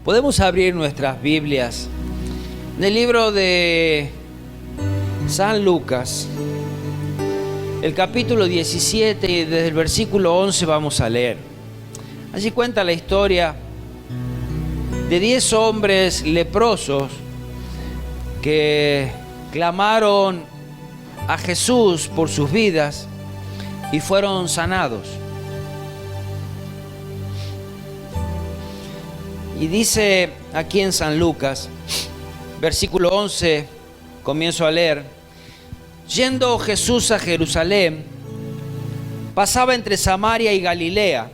Podemos abrir nuestras Biblias en el libro de San Lucas, el capítulo 17, y desde el versículo 11 vamos a leer. Allí cuenta la historia de 10 hombres leprosos que clamaron a Jesús por sus vidas y fueron sanados. Y dice aquí en San Lucas, versículo 11, comienzo a leer: yendo Jesús a Jerusalén, pasaba entre Samaria y Galilea,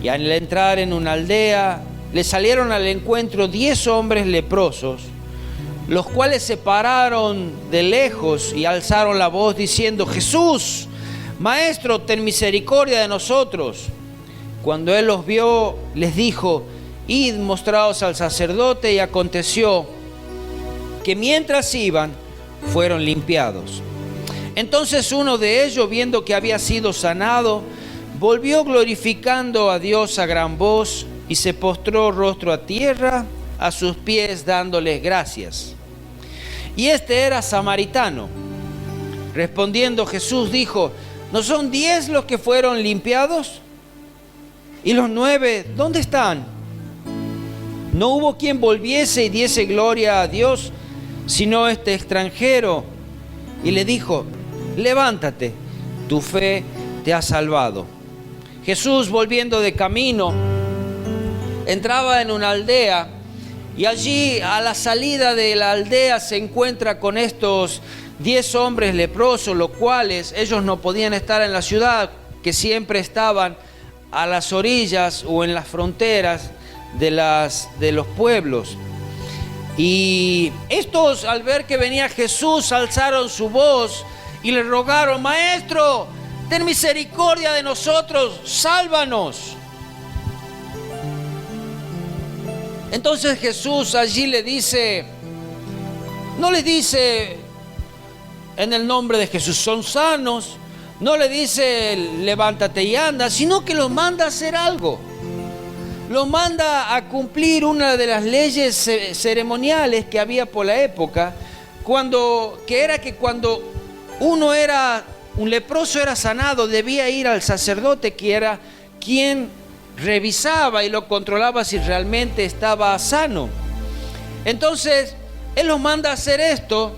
y al entrar en una aldea, le salieron al encuentro 10 hombres leprosos, los cuales se pararon de lejos y alzaron la voz diciendo: Jesús, Maestro, ten misericordia de nosotros. Cuando él los vio, les dijo: id, mostraos al sacerdote. Y aconteció que mientras iban, fueron limpiados. Entonces uno de ellos, viendo que había sido sanado, volvió glorificando a Dios a gran voz y se postró rostro a tierra a sus pies, dándoles gracias. Y este era samaritano. Respondiendo Jesús dijo: ¿no son 10 los que fueron limpiados? ¿Y los 9 dónde están? No hubo quien volviese y diese gloria a Dios, sino este extranjero. Y le dijo: levántate, tu fe te ha salvado. Jesús, volviendo de camino, entraba en una aldea, y allí a la salida de la aldea se encuentra con estos 10 hombres leprosos, los cuales ellos no podían estar en la ciudad, que siempre estaban a las orillas o en las fronteras de los pueblos. Y estos, al ver que venía Jesús, alzaron su voz y le rogaron: Maestro, ten misericordia de nosotros, sálvanos. Entonces Jesús allí le dice, no les dice en el nombre de Jesús son sanos, no le dice levántate y anda, sino que los manda a hacer algo. Los manda a cumplir una de las leyes ceremoniales que había por la época, que era que cuando un leproso era sanado, debía ir al sacerdote, que era quien revisaba y lo controlaba si realmente estaba sano. Entonces, él los manda a hacer esto.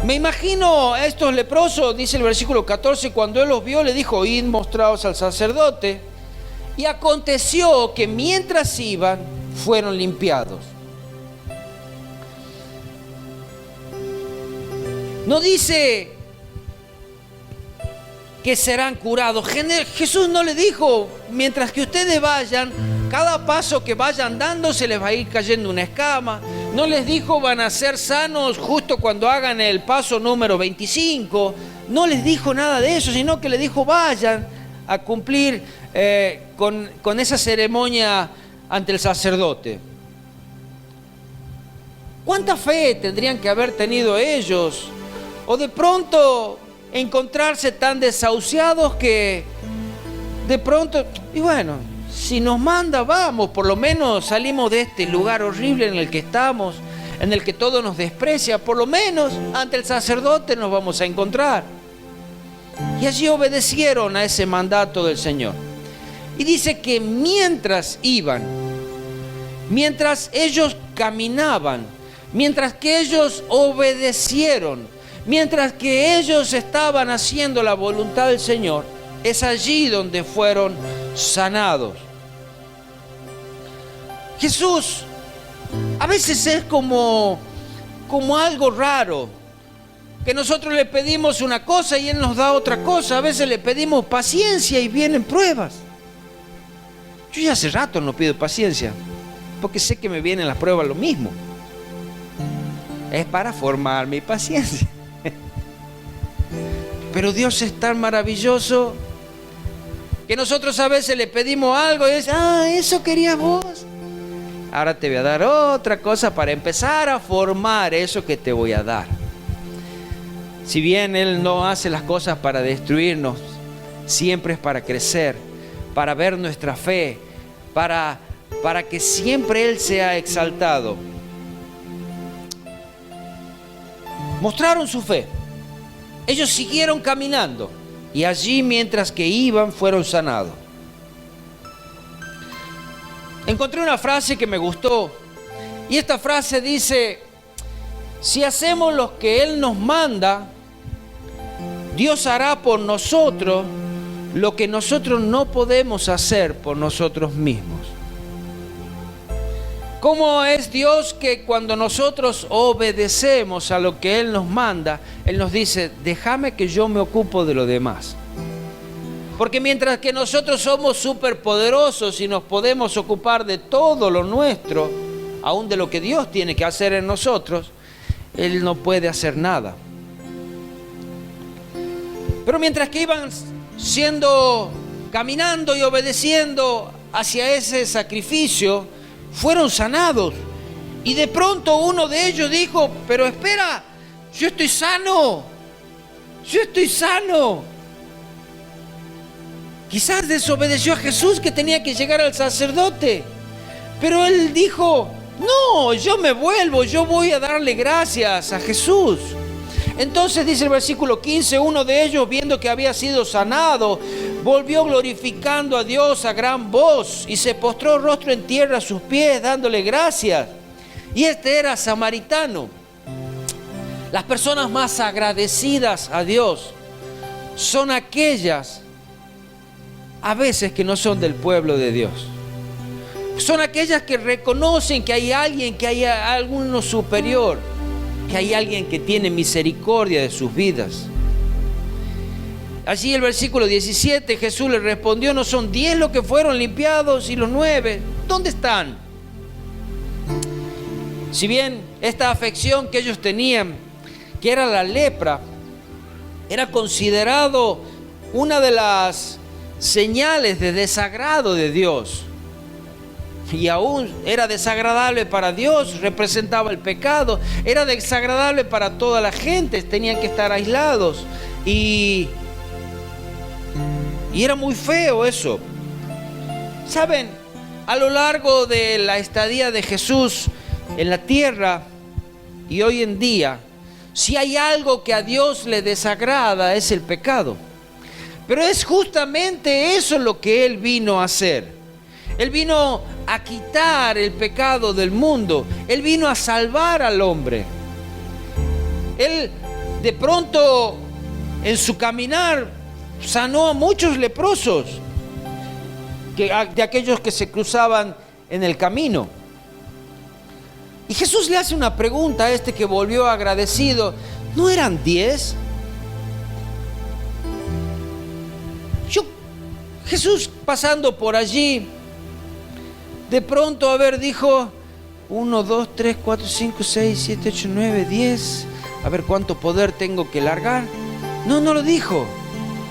Me imagino a estos leprosos, dice el versículo 14, cuando él los vio, le dijo: id, mostraos al sacerdote. Y aconteció que mientras iban, fueron limpiados. No dice que serán curados. Jesús no le dijo: mientras que ustedes vayan, cada paso que vayan dando se les va a ir cayendo una escama. No les dijo: van a ser sanos justo cuando hagan el paso número 25. No les dijo nada de eso, sino que les dijo: vayan a cumplir con esa ceremonia ante el sacerdote. ¿Cuánta fe tendrían que haber tenido ellos? O de pronto encontrarse tan desahuciados que de pronto, y bueno, si nos manda, vamos, por lo menos salimos de este lugar horrible en el que estamos, en el que todo nos desprecia, por lo menos ante el sacerdote nos vamos a encontrar. Y allí obedecieron a ese mandato del Señor. Y dice que mientras iban, mientras ellos caminaban, mientras que ellos obedecieron, mientras que ellos estaban haciendo la voluntad del Señor, es allí donde fueron sanados. Jesús a veces es como algo raro, que nosotros le pedimos una cosa y Él nos da otra cosa. A veces le pedimos paciencia y vienen pruebas. Yo ya hace rato no pido paciencia, porque sé que me vienen las pruebas lo mismo. Es para formar mi paciencia. Pero Dios es tan maravilloso que nosotros a veces le pedimos algo y dice: eso querías vos. Ahora te voy a dar otra cosa para empezar a formar eso que te voy a dar. Si bien Él no hace las cosas para destruirnos, siempre es para crecer, para ver nuestra fe, para para que siempre Él sea exaltado. Mostraron su fe. Ellos siguieron caminando y allí, mientras que iban, fueron sanados. Encontré una frase que me gustó y esta frase dice: si hacemos lo que Él nos manda, Dios hará por nosotros lo que nosotros no podemos hacer por nosotros mismos. ¿Cómo es Dios que cuando nosotros obedecemos a lo que Él nos manda, Él nos dice: déjame que yo me ocupo de lo demás? Porque mientras que nosotros somos superpoderosos y nos podemos ocupar de todo lo nuestro, aún de lo que Dios tiene que hacer en nosotros, Él no puede hacer nada. Pero mientras que iban caminando y obedeciendo hacia ese sacrificio, fueron sanados. Y de pronto uno de ellos dijo: pero espera, yo estoy sano. Quizás desobedeció a Jesús, que tenía que llegar al sacerdote. Pero él dijo: no, yo me vuelvo, yo voy a darle gracias a Jesús. Entonces dice el versículo 15, uno de ellos, viendo que había sido sanado, volvió glorificando a Dios a gran voz y se postró rostro en tierra a sus pies, dándole gracias. Y este era samaritano. Las personas más agradecidas a Dios son aquellas, a veces, que no son del pueblo de Dios. Son aquellas que reconocen que hay alguien, que hay alguno superior, que hay alguien que tiene misericordia de sus vidas. Allí el versículo 17, Jesús le respondió: ¿no son 10 los que fueron limpiados y los 9? ¿Dónde están? Si bien esta afección que ellos tenían, que era la lepra, era considerado una de las señales de desagrado de Dios, y aún era desagradable para Dios, representaba el pecado, era desagradable para toda la gente, tenían que estar aislados y era muy feo eso. Saben, a lo largo de la estadía de Jesús en la tierra y hoy en día, si hay algo que a Dios le desagrada, es el pecado. Pero es justamente eso lo que Él vino a hacer. Él vino a quitar el pecado del mundo. Él vino a salvar al hombre. Él de pronto en su caminar sanó a muchos leprosos, de aquellos que se cruzaban en el camino. Y Jesús le hace una pregunta a este que volvió agradecido: ¿no eran 10? Jesús, pasando por allí, de pronto, dijo: 1, 2, 3, 4, 5, 6, 7, 8, 9, 10. A ver cuánto poder tengo que largar. No lo dijo.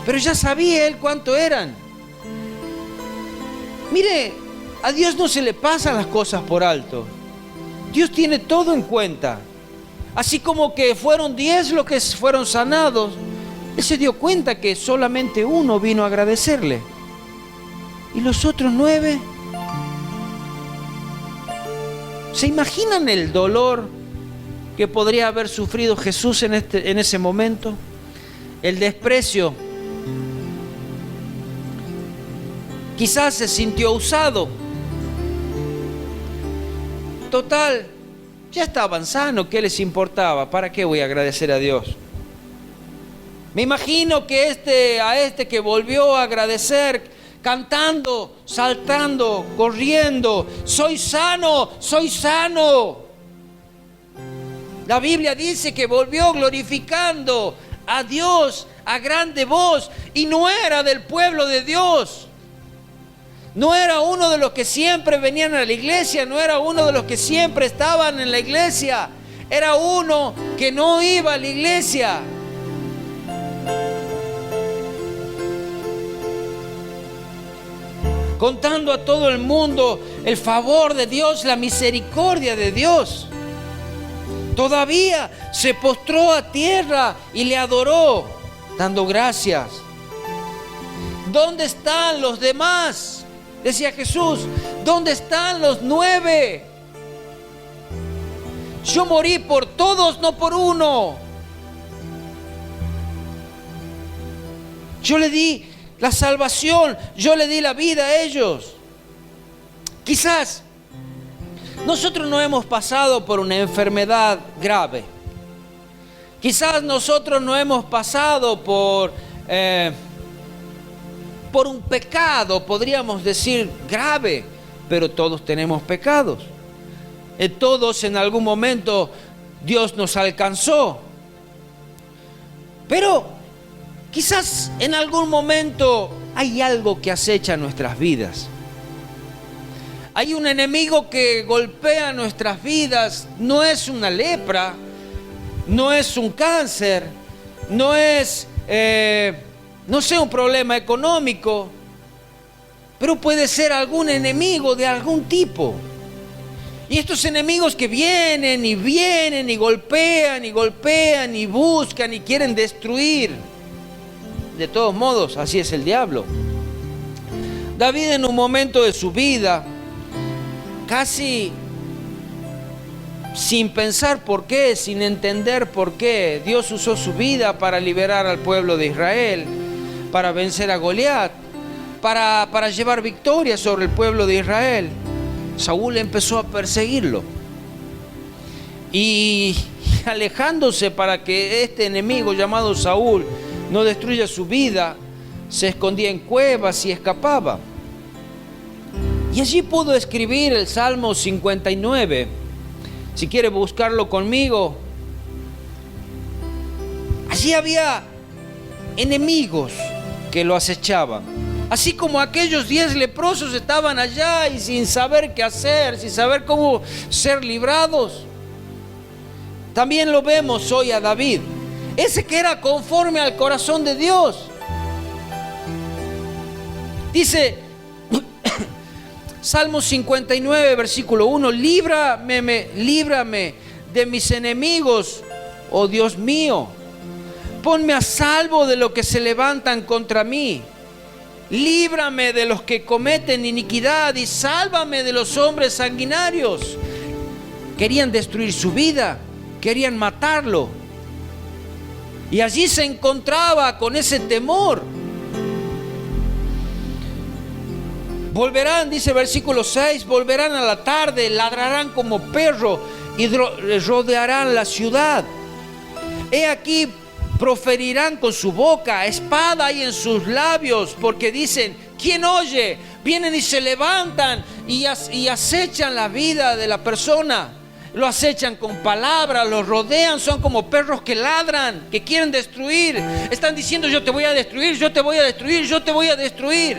Pero ya sabía Él cuánto eran. Mire, a Dios no se le pasan las cosas por alto. Dios tiene todo en cuenta. Así como que fueron 10 los que fueron sanados, Él se dio cuenta que solamente uno vino a agradecerle. ¿Y los otros 9? ¿Se imaginan el dolor que podría haber sufrido Jesús en ese momento? El desprecio. Quizás se sintió usado. Total, ya estaban sanos, ¿qué les importaba? ¿Para qué voy a agradecer a Dios? Me imagino que a este que volvió a agradecer, cantando, saltando, corriendo: soy sano, soy sano. La Biblia dice que volvió glorificando a Dios a grande voz, y no era del pueblo de Dios. No era uno de los que siempre venían a la iglesia, no era uno de los que siempre estaban en la iglesia. Era uno que no iba a la iglesia. Contando a todo el mundo el favor de Dios, la misericordia de Dios. Todavía se postró a tierra y le adoró, dando gracias. ¿Dónde están los demás? Decía Jesús: ¿Dónde están los 9? Yo morí por todos, no por uno. Yo le di la salvación, yo le di la vida a ellos. Quizás nosotros no hemos pasado por una enfermedad grave. Quizás nosotros no hemos pasado por un pecado, podríamos decir, grave, pero todos tenemos pecados. Todos en algún momento Dios nos alcanzó. Pero quizás en algún momento hay algo que acecha nuestras vidas. Hay un enemigo que golpea nuestras vidas. No es una lepra, no es un cáncer, no es, un problema económico, pero puede ser algún enemigo de algún tipo. Y estos enemigos que vienen y golpean y buscan y quieren destruir. De todos modos, así es el diablo. David, en un momento de su vida, casi sin pensar por qué, sin entender por qué, Dios usó su vida para liberar al pueblo de Israel, para vencer a Goliat, para llevar victoria sobre el pueblo de Israel. Saúl empezó a perseguirlo y alejándose para que este enemigo llamado Saúl no destruya su vida, se escondía en cuevas y escapaba. Y allí pudo escribir el Salmo 59. Si quiere buscarlo conmigo. Allí había enemigos que lo acechaban. Así como aquellos 10 leprosos estaban allá y sin saber qué hacer, sin saber cómo ser librados. También lo vemos hoy a David, ese que era conforme al corazón de Dios. Dice Salmo 59, versículo 1, líbrame de mis enemigos, oh Dios mío. Ponme a salvo de los que se levantan contra mí. Líbrame de los que cometen iniquidad y sálvame de los hombres sanguinarios. Querían destruir su vida, querían matarlo. Y allí se encontraba con ese temor. Volverán, dice versículo 6, volverán a la tarde, ladrarán como perro y rodearán la ciudad. He aquí, proferirán con su boca, espada hay en sus labios, porque dicen, ¿quién oye? Vienen y se levantan y acechan la vida de la persona. Lo acechan con palabras, lo rodean, son como perros que ladran, que quieren destruir. Están diciendo, yo te voy a destruir, yo te voy a destruir, yo te voy a destruir.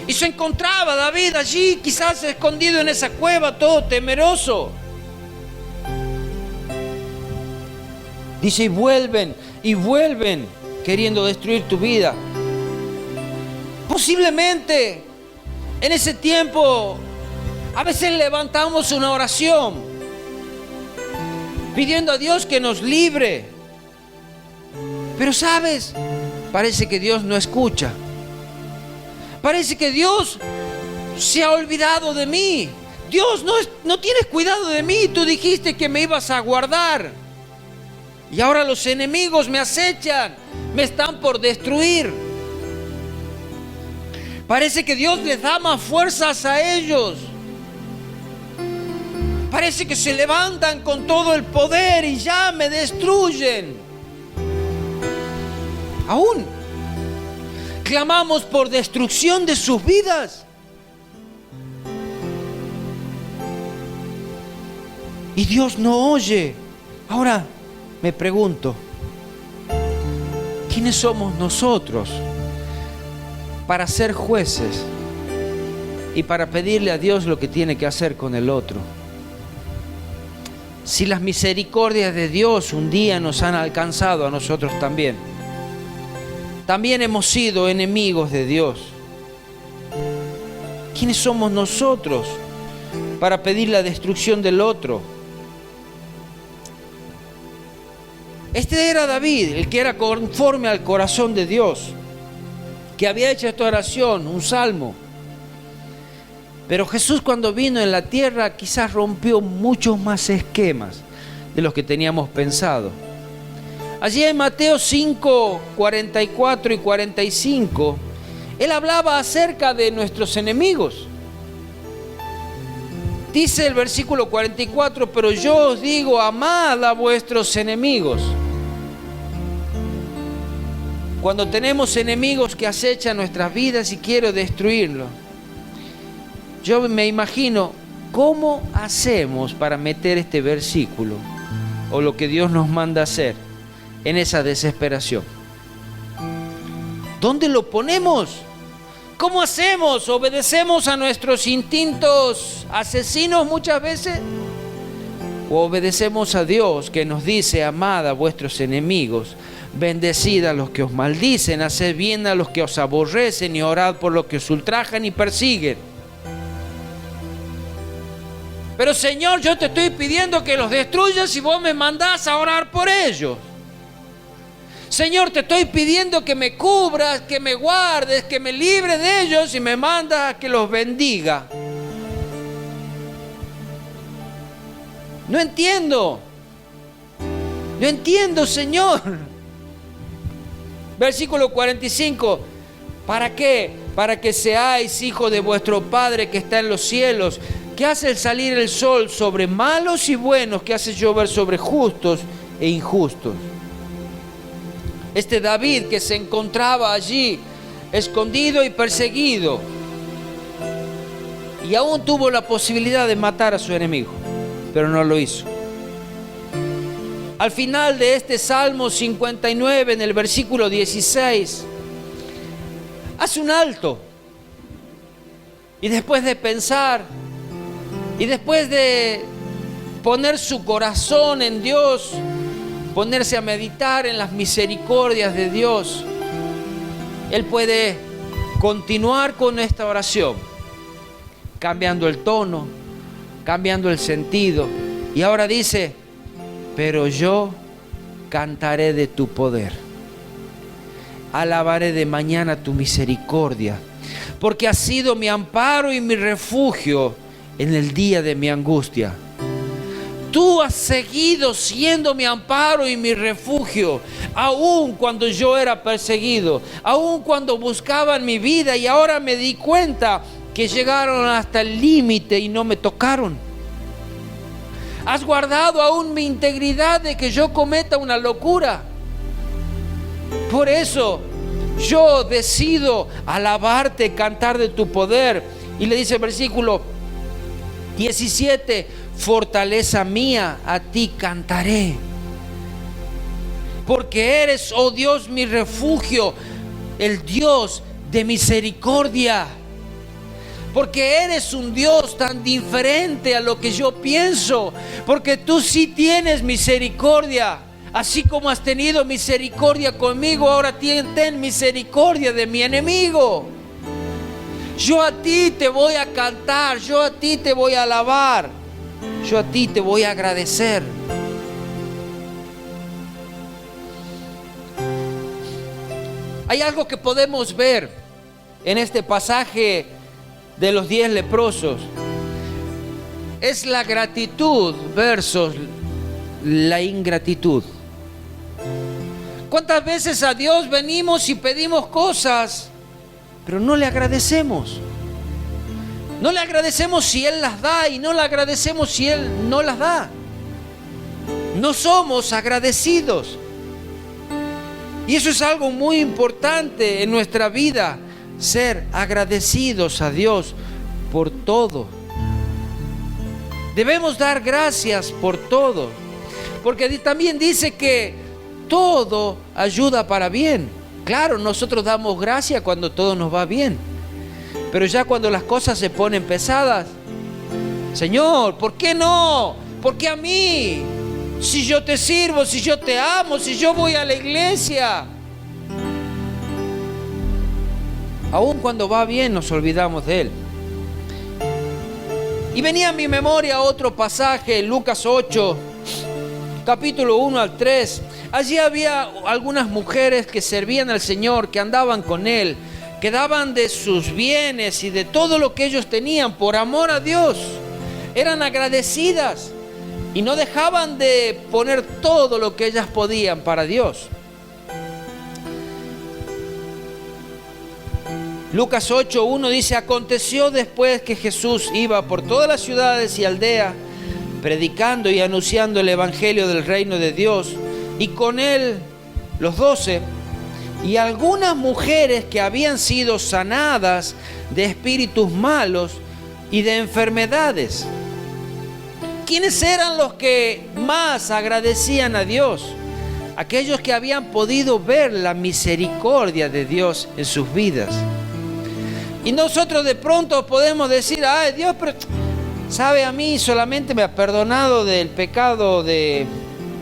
Y se encontraba David allí, quizás escondido en esa cueva, todo temeroso. Dice, y vuelven queriendo destruir tu vida. Posiblemente en ese tiempo a veces levantamos una oración pidiendo a Dios que nos libre. Pero sabes, parece que Dios no escucha. Parece que Dios se ha olvidado de mí. Dios, no tienes cuidado de mí. Tú dijiste que me ibas a guardar. Y ahora los enemigos me acechan. Me están por destruir. Parece que Dios les da más fuerzas a ellos. Parece que se levantan con todo el poder y ya me destruyen. Aún clamamos por destrucción de sus vidas. Y Dios no oye. Ahora me pregunto, ¿quiénes somos nosotros para ser jueces y para pedirle a Dios lo que tiene que hacer con el otro? Si las misericordias de Dios un día nos han alcanzado a nosotros también. También hemos sido enemigos de Dios. ¿Quiénes somos nosotros para pedir la destrucción del otro? Este era David, el que era conforme al corazón de Dios, que había hecho esta oración, un salmo. Pero Jesús, cuando vino en la tierra, quizás rompió muchos más esquemas de los que teníamos pensado. Allí en Mateo 5, 44 y 45, Él hablaba acerca de nuestros enemigos. Dice el versículo 44, pero yo os digo, amad a vuestros enemigos. Cuando tenemos enemigos que acechan nuestras vidas y quieren destruirlo, yo me imagino, ¿cómo hacemos para meter este versículo o lo que Dios nos manda hacer en esa desesperación? ¿Dónde lo ponemos? ¿Cómo hacemos? ¿Obedecemos a nuestros instintos asesinos muchas veces? ¿O obedecemos a Dios que nos dice, amad a vuestros enemigos, bendecid a los que os maldicen, haced bien a los que os aborrecen y orad por los que os ultrajan y persiguen? Pero Señor, yo te estoy pidiendo que los destruyas y vos me mandás a orar por ellos. Señor, te estoy pidiendo que me cubras, que me guardes, que me libres de ellos y me mandas a que los bendiga. No entiendo, Señor. Versículo 45, ¿para qué? Para que seáis hijos de vuestro Padre que está en los cielos, que hace salir el sol sobre malos y buenos, que hace llover sobre justos e injustos. Este David que se encontraba allí, escondido y perseguido, y aún tuvo la posibilidad de matar a su enemigo, pero no lo hizo. Al final de este Salmo 59, en el versículo 16, hace un alto, y después de pensar, y después de poner su corazón en Dios, ponerse a meditar en las misericordias de Dios, él puede continuar con esta oración, cambiando el tono, cambiando el sentido. Y ahora dice, pero yo cantaré de tu poder, alabaré de mañana tu misericordia, porque has sido mi amparo y mi refugio en el día de mi angustia. Tú has seguido siendo mi amparo y mi refugio, aun cuando yo era perseguido, aun cuando buscaban mi vida, y ahora me di cuenta que llegaron hasta el límite y no me tocaron. Has guardado aún mi integridad de que yo cometa una locura. Por eso yo decido alabarte, cantar de tu poder. Y le dice el versículo 17, fortaleza mía, a ti cantaré. Porque eres, oh Dios, mi refugio, el Dios de misericordia. Porque eres un Dios tan diferente a lo que yo pienso. Porque tú sí tienes misericordia. Así como has tenido misericordia conmigo, ahora ten misericordia de mi enemigo. Yo a ti te voy a cantar, yo a ti te voy a alabar, yo a ti te voy a agradecer. Hay algo que podemos ver en este pasaje de los 10 leprosos. Es la gratitud versus la ingratitud. ¿Cuántas veces a Dios venimos y pedimos cosas, pero no le agradecemos? No le agradecemos si Él las da y no le agradecemos si Él no las da. No somos agradecidos. Y eso es algo muy importante en nuestra vida, ser agradecidos a Dios por todo. Debemos dar gracias por todo, porque también dice que todo ayuda para bien. Claro, nosotros damos gracias cuando todo nos va bien, pero ya cuando las cosas se ponen pesadas, Señor, ¿por qué no? ¿Por qué a mí? Si yo te sirvo, si yo te amo, si yo voy a la iglesia. Aún cuando va bien nos olvidamos de Él. Y venía a mi memoria otro pasaje, Lucas 8, capítulo 1 al 3. Allí había algunas mujeres que servían al Señor, que andaban con Él, que daban de sus bienes y de todo lo que ellos tenían por amor a Dios. Eran agradecidas y no dejaban de poner todo lo que ellas podían para Dios. Lucas 8:1 dice: aconteció después que Jesús iba por todas las ciudades y aldeas, predicando y anunciando el evangelio del reino de Dios, y con él los 12, y algunas mujeres que habían sido sanadas de espíritus malos y de enfermedades. ¿Quiénes eran los que más agradecían a Dios? Aquellos que habían podido ver la misericordia de Dios en sus vidas. Y nosotros de pronto podemos decir: ay, Dios, pero sabe, a mí solamente me ha perdonado del pecado de,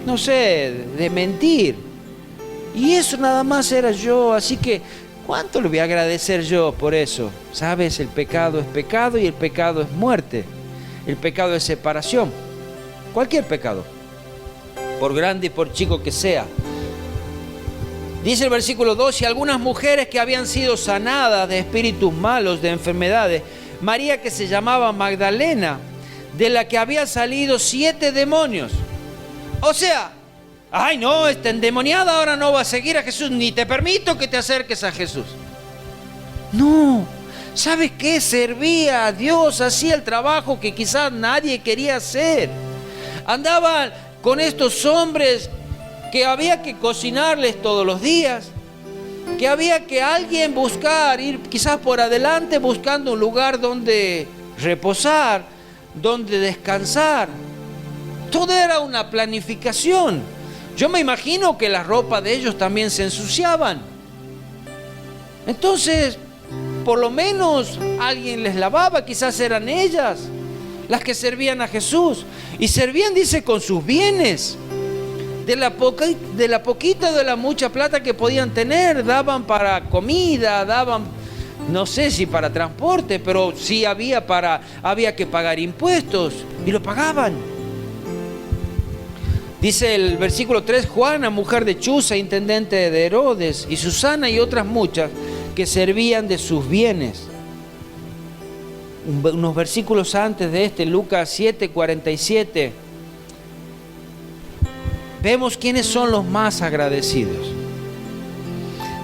no sé, de mentir. Y eso nada más era yo, así que ¿cuánto le voy a agradecer yo por eso? Sabes, el pecado es pecado y el pecado es muerte. El pecado es separación. Cualquier pecado, por grande y por chico que sea. Dice el versículo 2: y algunas mujeres que habían sido sanadas de espíritus malos, de enfermedades. María, que se llamaba Magdalena, de la que había salido 7 demonios. O sea, ay no, esta endemoniada ahora no va a seguir a Jesús, ni te permito que te acerques a Jesús. No, ¿sabes qué? Servía a Dios, hacía el trabajo que quizás nadie quería hacer. Andaban con estos hombres que había que cocinarles todos los días, que había que alguien buscar, ir quizás por adelante buscando un lugar donde reposar, donde descansar. Todo era una planificación. Yo me imagino que la ropa de ellos también se ensuciaban. Entonces, por lo menos alguien les lavaba, quizás eran ellas las que servían a Jesús. Y servían, dice, con sus bienes. De la poquita o de la mucha plata que podían tener, daban para comida, daban, no sé si para transporte, pero sí había que pagar impuestos, y lo pagaban. Dice el versículo 3: Juana, mujer de Chuza, intendente de Herodes, y Susana y otras muchas que servían de sus bienes. Unos versículos antes de este, Lucas 7:47, vemos quiénes son los más agradecidos.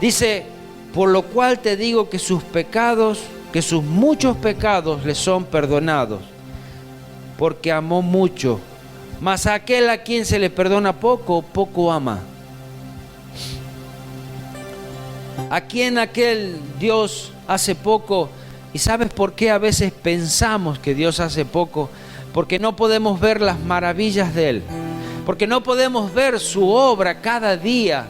Dice: por lo cual te digo que sus pecados, que sus muchos pecados le son perdonados, porque amó mucho. Mas a aquel a quien se le perdona poco, poco ama. ¿A quién aquel Dios hace poco? ¿Y sabes por qué a veces pensamos que Dios hace poco? Porque no podemos ver las maravillas de Él. Porque no podemos ver su obra cada día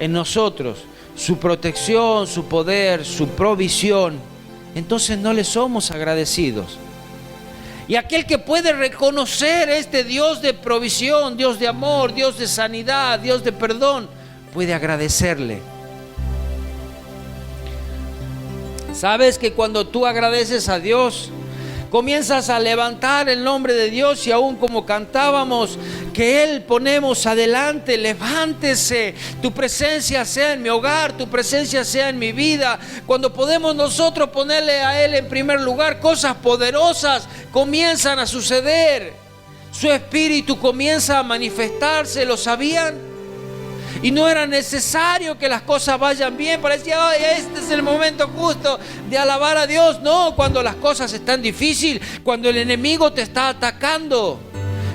en nosotros, su protección, su poder, su provisión. Entonces no le somos agradecidos. Y aquel que puede reconocer este Dios de provisión, Dios de amor, Dios de sanidad, Dios de perdón, puede agradecerle. ¿Sabes que cuando tú agradeces a Dios, comienzas a levantar el nombre de Dios? Y aún como cantábamos, que Él ponemos adelante: levántese, tu presencia sea en mi hogar, tu presencia sea en mi vida. Cuando podemos nosotros ponerle a Él en primer lugar, cosas poderosas comienzan a suceder. Su espíritu comienza a manifestarse. ¿Lo sabían? Y no era necesario que las cosas vayan bien. Parecía: oh, este es el momento justo de alabar a Dios. No, cuando las cosas están difíciles, cuando el enemigo te está atacando,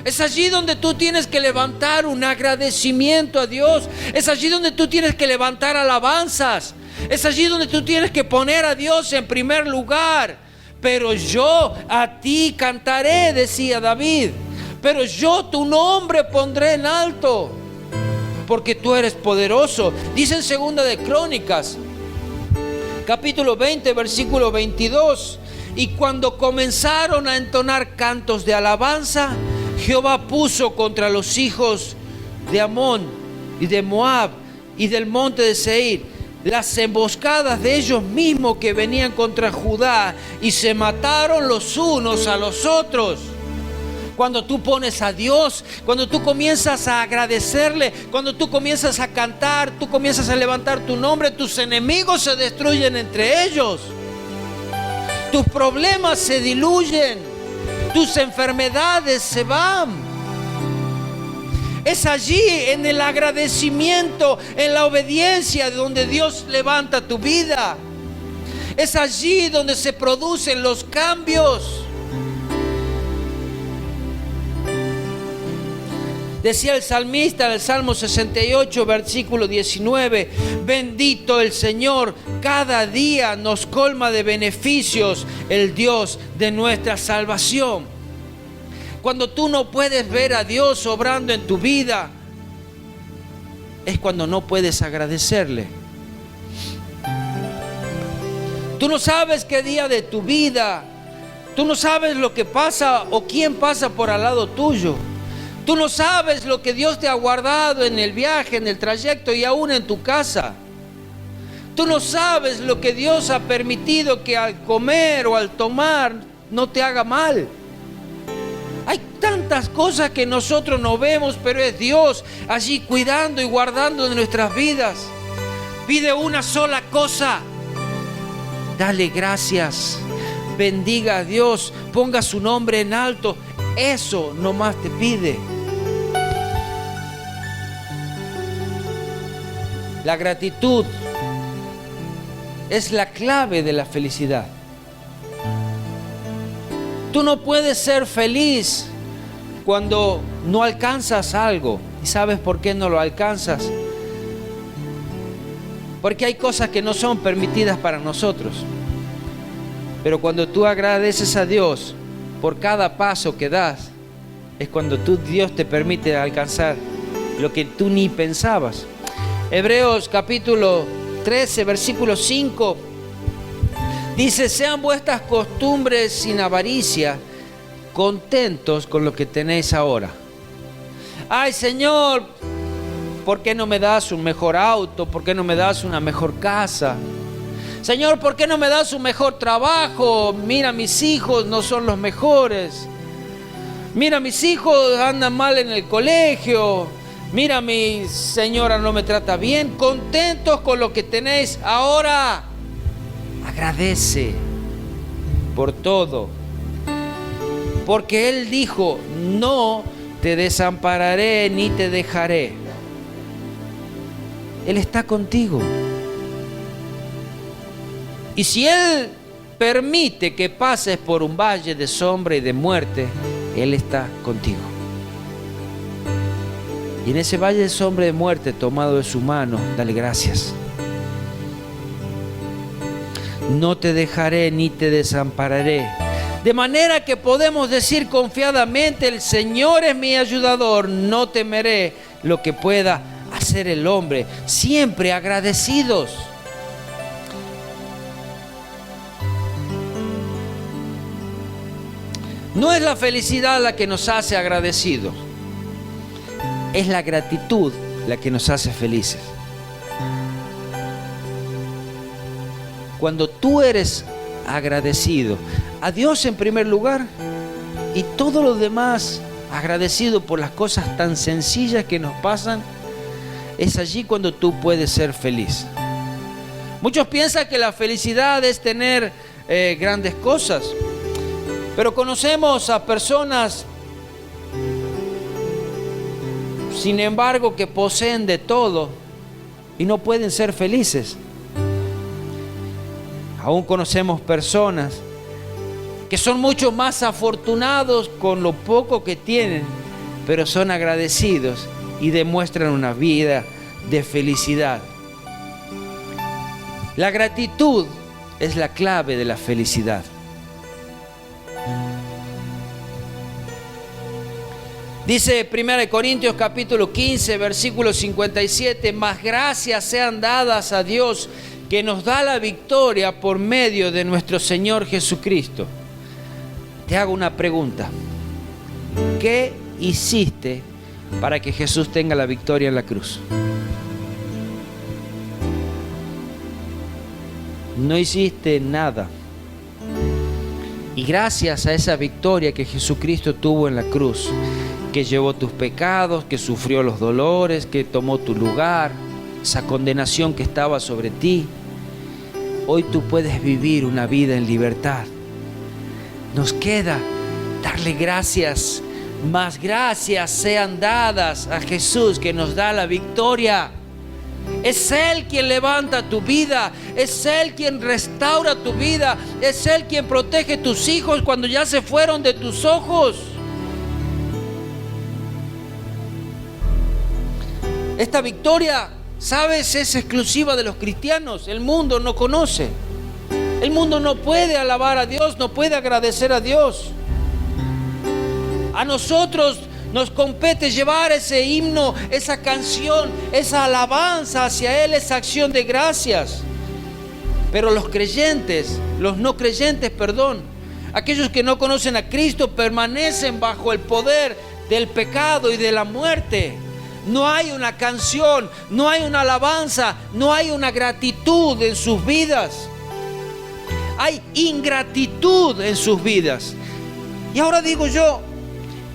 es allí donde tú tienes que levantar un agradecimiento a Dios. Es allí donde tú tienes que levantar alabanzas. Es allí donde tú tienes que poner a Dios en primer lugar. Pero yo a ti cantaré, decía David. Pero yo tu nombre pondré en alto, porque tú eres poderoso. Dice en 2 de Crónicas, capítulo 20, versículo 22: y cuando comenzaron a entonar cantos de alabanza, Jehová puso contra los hijos de Amón y de Moab y del monte de Seir las emboscadas de ellos mismos que venían contra Judá, y se mataron los unos a los otros. Cuando tú pones a Dios, cuando tú comienzas a agradecerle, cuando tú comienzas a cantar, tú comienzas a levantar tu nombre, tus enemigos se destruyen entre ellos. Tus problemas se diluyen, tus enfermedades se van. Es allí, en el agradecimiento, en la obediencia, donde Dios levanta tu vida. Es allí donde se producen los cambios. Decía el salmista en el Salmo 68, versículo 19, bendito el Señor, cada día nos colma de beneficios el Dios de nuestra salvación. Cuando tú no puedes ver a Dios obrando en tu vida, es cuando no puedes agradecerle. Tú no sabes qué día de tu vida, tú no sabes lo que pasa o quién pasa por al lado tuyo. Tú no sabes lo que Dios te ha guardado en el viaje, en el trayecto y aún en tu casa. Tú no sabes lo que Dios ha permitido que al comer o al tomar no te haga mal. Hay tantas cosas que nosotros no vemos, pero es Dios allí cuidando y guardando de nuestras vidas. Pide una sola cosa: dale gracias, bendiga a Dios, ponga su nombre en alto. Eso nomás te pide. La gratitud es la clave de la felicidad. Tú no puedes ser feliz cuando no alcanzas algo. ¿Y sabes por qué no lo alcanzas? Porque hay cosas que no son permitidas para nosotros. Pero cuando tú agradeces a Dios por cada paso que das, es cuando Dios te permite alcanzar lo que tú ni pensabas. Hebreos capítulo 13, versículo 5 dice: sean vuestras costumbres sin avaricia, contentos con lo que tenéis ahora. Ay, Señor, ¿por qué no me das un mejor auto? ¿Por qué no me das una mejor casa? Señor, ¿por qué no me das un mejor trabajo? Mira, mis hijos no son los mejores. Mira, mis hijos andan mal en el colegio. Mira, mi señora no me trata bien. Contentos con lo que tenéis ahora. Agradece por todo. Porque Él dijo: no te desampararé ni te dejaré. Él está contigo. Y si Él permite que pases por un valle de sombra y de muerte, Él está contigo. Y en ese valle de sombra y de muerte, tomado de su mano, dale gracias. No te dejaré ni te desampararé. De manera que podemos decir confiadamente: el Señor es mi ayudador, no temeré lo que pueda hacer el hombre. Siempre agradecidos. No es la felicidad la que nos hace agradecidos, es la gratitud la que nos hace felices. Cuando tú eres agradecido a Dios en primer lugar y todo lo demás, agradecido por las cosas tan sencillas que nos pasan, es allí cuando tú puedes ser feliz. Muchos piensan que la felicidad es tener grandes cosas. Pero conocemos a personas, sin embargo, que poseen de todo y no pueden ser felices. Aún conocemos personas que son mucho más afortunados con lo poco que tienen, pero son agradecidos y demuestran una vida de felicidad. La gratitud es la clave de la felicidad. Dice 1 Corintios capítulo 15, versículo 57, mas gracias sean dadas a Dios que nos da la victoria por medio de nuestro Señor Jesucristo. Te hago una pregunta. ¿Qué hiciste para que Jesús tenga la victoria en la cruz? No hiciste nada. Y gracias a esa victoria que Jesucristo tuvo en la cruz, que llevó tus pecados, que sufrió los dolores, que tomó tu lugar, esa condenación que estaba sobre ti, hoy tú puedes vivir una vida en libertad. Nos queda darle gracias, más gracias sean dadas a Jesús que nos da la victoria. Es Él quien levanta tu vida, es Él quien restaura tu vida, es Él quien protege tus hijos cuando ya se fueron de tus ojos. Esta victoria, ¿sabes?, es exclusiva de los cristianos. El mundo no conoce. El mundo no puede alabar a Dios, no puede agradecer a Dios. A nosotros nos compete llevar ese himno, esa canción, esa alabanza hacia Él, esa acción de gracias. Pero los creyentes, los no creyentes, aquellos que no conocen a Cristo permanecen bajo el poder del pecado y de la muerte. No hay una canción, no hay una alabanza, no hay una gratitud en sus vidas. Hay ingratitud en sus vidas. Y ahora digo yo,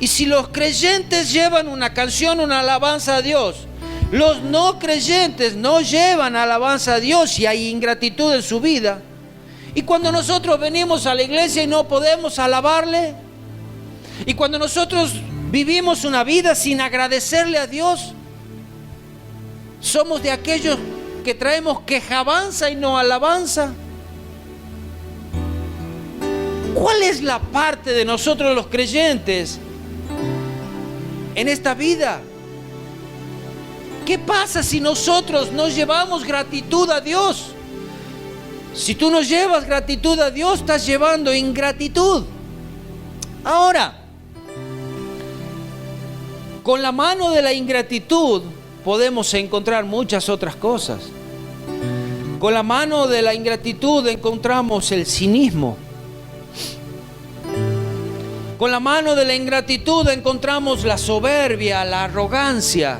y si los creyentes llevan una canción, una alabanza a Dios, los no creyentes no llevan alabanza a Dios y hay ingratitud en su vida. Y cuando nosotros venimos a la iglesia y no podemos alabarle, y cuando nosotros vivimos una vida sin agradecerle a Dios, somos de aquellos que traemos quejabanza y no alabanza. ¿Cuál es la parte de nosotros los creyentes en esta vida? ¿Qué pasa si nosotros no llevamos gratitud a Dios? Si tú no llevas gratitud a Dios, estás llevando ingratitud. Ahora, con la mano de la ingratitud podemos encontrar muchas otras cosas. Con la mano de la ingratitud encontramos el cinismo. Con la mano de la ingratitud encontramos la soberbia, la arrogancia.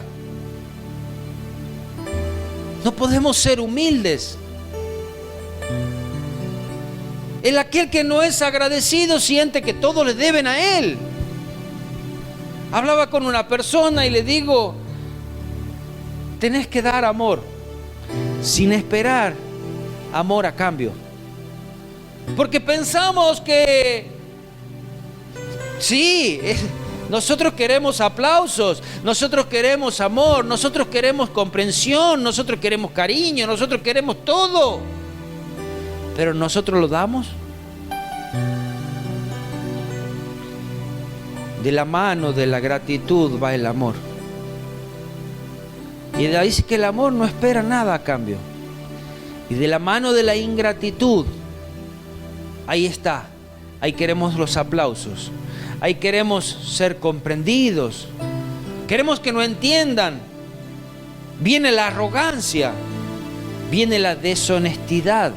No podemos ser humildes. Aquel que no es agradecido siente que todo le deben a él. Hablaba con una persona y le digo, tenés que dar amor sin esperar amor a cambio. Porque pensamos que sí, nosotros queremos aplausos, nosotros queremos amor, nosotros queremos comprensión, nosotros queremos cariño, nosotros queremos todo. Pero ¿nosotros lo damos? De la mano de la gratitud va el amor. Y de ahí dice que el amor no espera nada a cambio. Y de la mano de la ingratitud, ahí está. Ahí queremos los aplausos. Ahí queremos ser comprendidos. Queremos que nos entiendan. Viene la arrogancia. Viene la deshonestidad.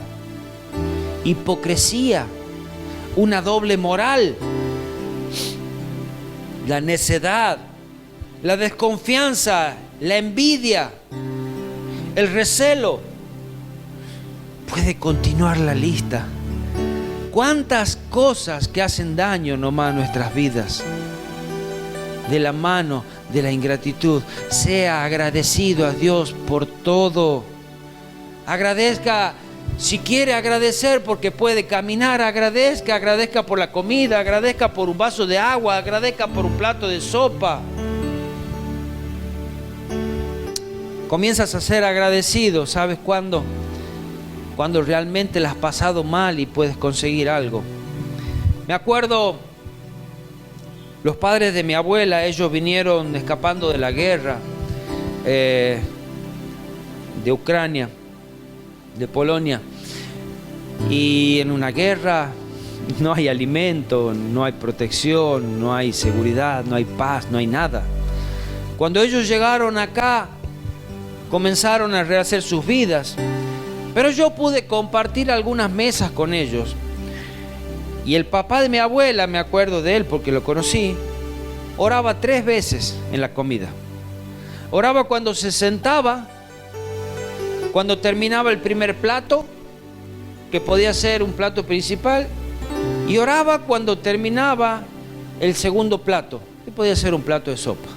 Hipocresía. Una doble moral. La necedad, la desconfianza, la envidia, el recelo. Puede continuar la lista. ¿Cuántas cosas que hacen daño nomás a nuestras vidas? De la mano de la ingratitud. Sea agradecido a Dios por todo. Agradezca. Si quiere agradecer porque puede caminar, agradezca por la comida, agradezca por un vaso de agua, agradezca por un plato de sopa. Comienzas a ser agradecido, ¿sabes cuándo? Cuando realmente la has pasado mal y puedes conseguir algo. Me acuerdo, los padres de mi abuela, ellos vinieron escapando de la guerra de Ucrania, de Polonia, y en una guerra no hay alimento, no hay protección, no hay seguridad, no hay paz, no hay nada. Cuando ellos llegaron acá, comenzaron a rehacer sus vidas, pero yo pude compartir algunas mesas con ellos. Y el papá de mi abuela, me acuerdo de él porque lo conocí, oraba 3 veces en la comida. Oraba cuando se sentaba, cuando terminaba el primer plato, que podía ser un plato principal, y oraba cuando terminaba el segundo plato. ¿Qué podía ser un plato de sopa?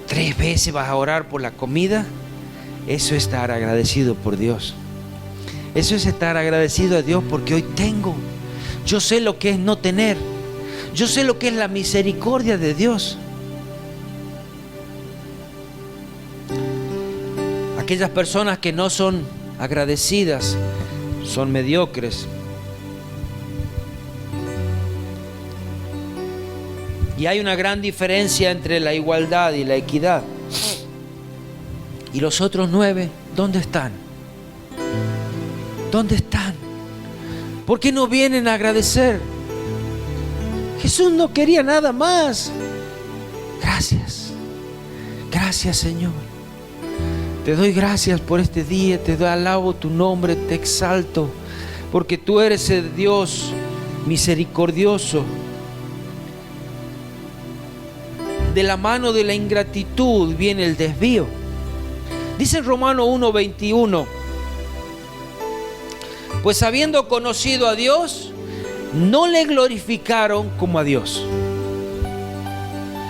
3 veces vas a orar por la comida. Eso es estar agradecido por Dios. Eso es estar agradecido a Dios porque hoy tengo. Yo sé lo que es no tener. Yo sé lo que es la misericordia de Dios. Aquellas personas que no son agradecidas son mediocres. Y hay una gran diferencia entre la igualdad y la equidad. ¿Y los otros 9, dónde están? ¿Dónde están? ¿Por qué no vienen a agradecer? Jesús no quería nada más. Gracias. Gracias, Señor. Te doy gracias por este día, te alabo tu nombre, te exalto, porque tú eres el Dios misericordioso. De la mano de la ingratitud viene el desvío. Dice en Romanos 1:21, pues habiendo conocido a Dios, no le glorificaron como a Dios.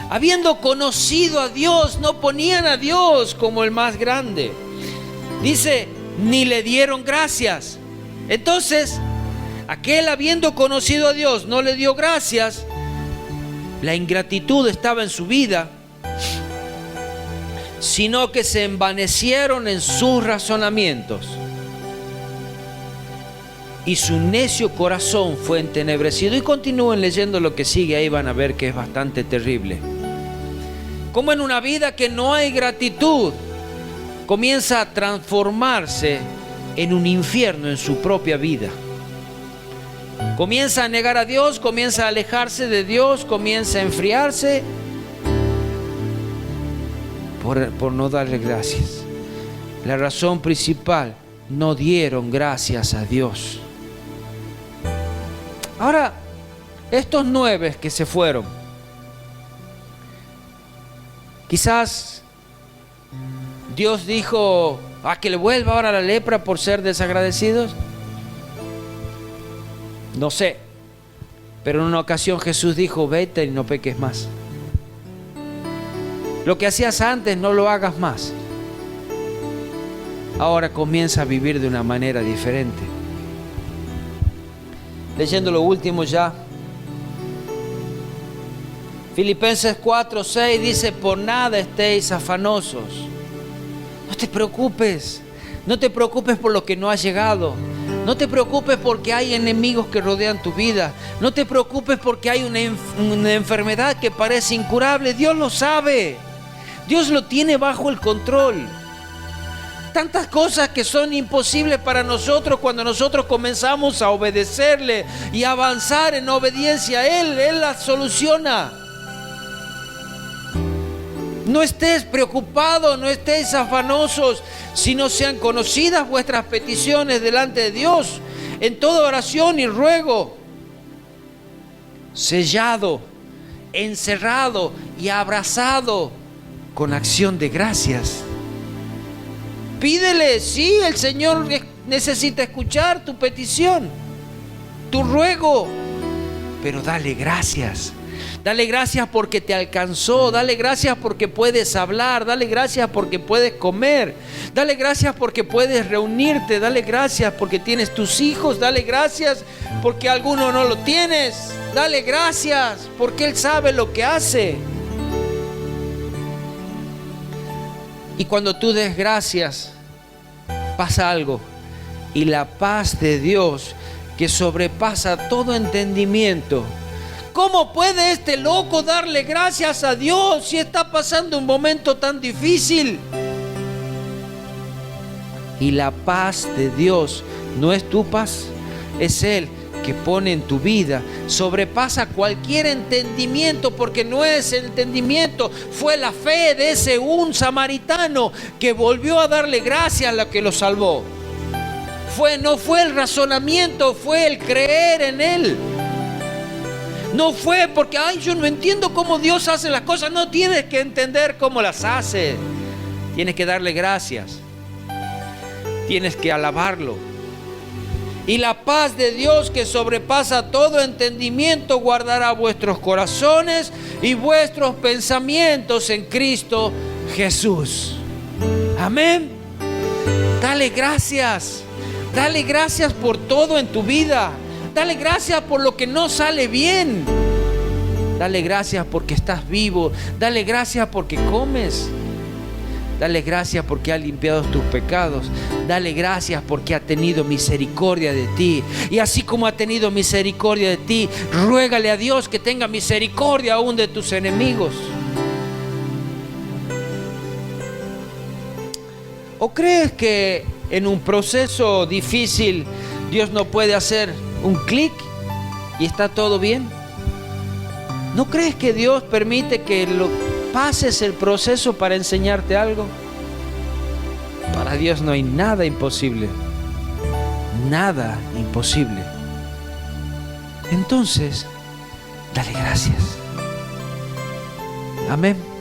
Habiendo conocido a Dios, no ponían a Dios como el más grande. Dice, ni le dieron gracias. Entonces, aquel habiendo conocido a Dios no le dio gracias. La ingratitud estaba en su vida, sino que se envanecieron en sus razonamientos. Y su necio corazón fue entenebrecido. Y continúen leyendo lo que sigue, ahí van a ver que es bastante terrible. Como en una vida que no hay gratitud, comienza a transformarse en un infierno en su propia vida. Comienza a negar a Dios, comienza a alejarse de Dios, comienza a enfriarse por no darle gracias. La razón principal, no dieron gracias a Dios. Ahora, estos 9 que se fueron, quizás Dios dijo a que le vuelva ahora la lepra por ser desagradecidos. No sé, pero en una ocasión Jesús dijo, vete y no peques más. Lo que hacías antes no lo hagas más. Ahora comienza a vivir de una manera diferente. Leyendo lo último ya. Filipenses 4:6 dice, por nada estéis afanosos. No te preocupes. No te preocupes por lo que no ha llegado. No te preocupes porque hay enemigos que rodean tu vida. No te preocupes porque hay una enfermedad que parece incurable. Dios lo sabe. Dios lo tiene bajo el control. Tantas cosas que son imposibles para nosotros cuando nosotros comenzamos a obedecerle y a avanzar en obediencia a Él. Él las soluciona. No estés preocupado, no estéis afanosos, si no sean conocidas vuestras peticiones delante de Dios, en toda oración y ruego, sellado, encerrado y abrazado con acción de gracias. Pídele, sí, el Señor necesita escuchar tu petición, tu ruego, pero dale gracias. Dale gracias porque te alcanzó, dale gracias porque puedes hablar, dale gracias porque puedes comer, dale gracias porque puedes reunirte, dale gracias porque tienes tus hijos, dale gracias porque alguno no lo tienes, dale gracias porque Él sabe lo que hace. Y cuando tú des gracias, pasa algo, y la paz de Dios que sobrepasa todo entendimiento. ¿Cómo puede este loco darle gracias a Dios si está pasando un momento tan difícil? Y la paz de Dios no es tu paz, es Él que pone en tu vida, sobrepasa cualquier entendimiento, porque no es el entendimiento, fue la fe de ese un samaritano que volvió a darle gracias a la que lo salvó. No fue el razonamiento, fue el creer en Él. No fue porque, yo no entiendo cómo Dios hace las cosas. No tienes que entender cómo las hace. Tienes que darle gracias. Tienes que alabarlo. Y la paz de Dios, que sobrepasa todo entendimiento, guardará vuestros corazones y vuestros pensamientos en Cristo Jesús. Amén. Dale gracias. Dale gracias por todo en tu vida. Dale gracias por lo que no sale bien. Dale gracias porque estás vivo. Dale gracias porque comes. Dale gracias porque ha limpiado tus pecados. Dale gracias porque ha tenido misericordia de ti. Y así como ha tenido misericordia de ti, ruégale a Dios que tenga misericordia aún de tus enemigos. ¿O crees que en un proceso difícil Dios no puede hacer un clic y está todo bien? ¿No crees que Dios permite que pases el proceso para enseñarte algo? Para Dios no hay nada imposible. Nada imposible. Entonces, dale gracias. Amén.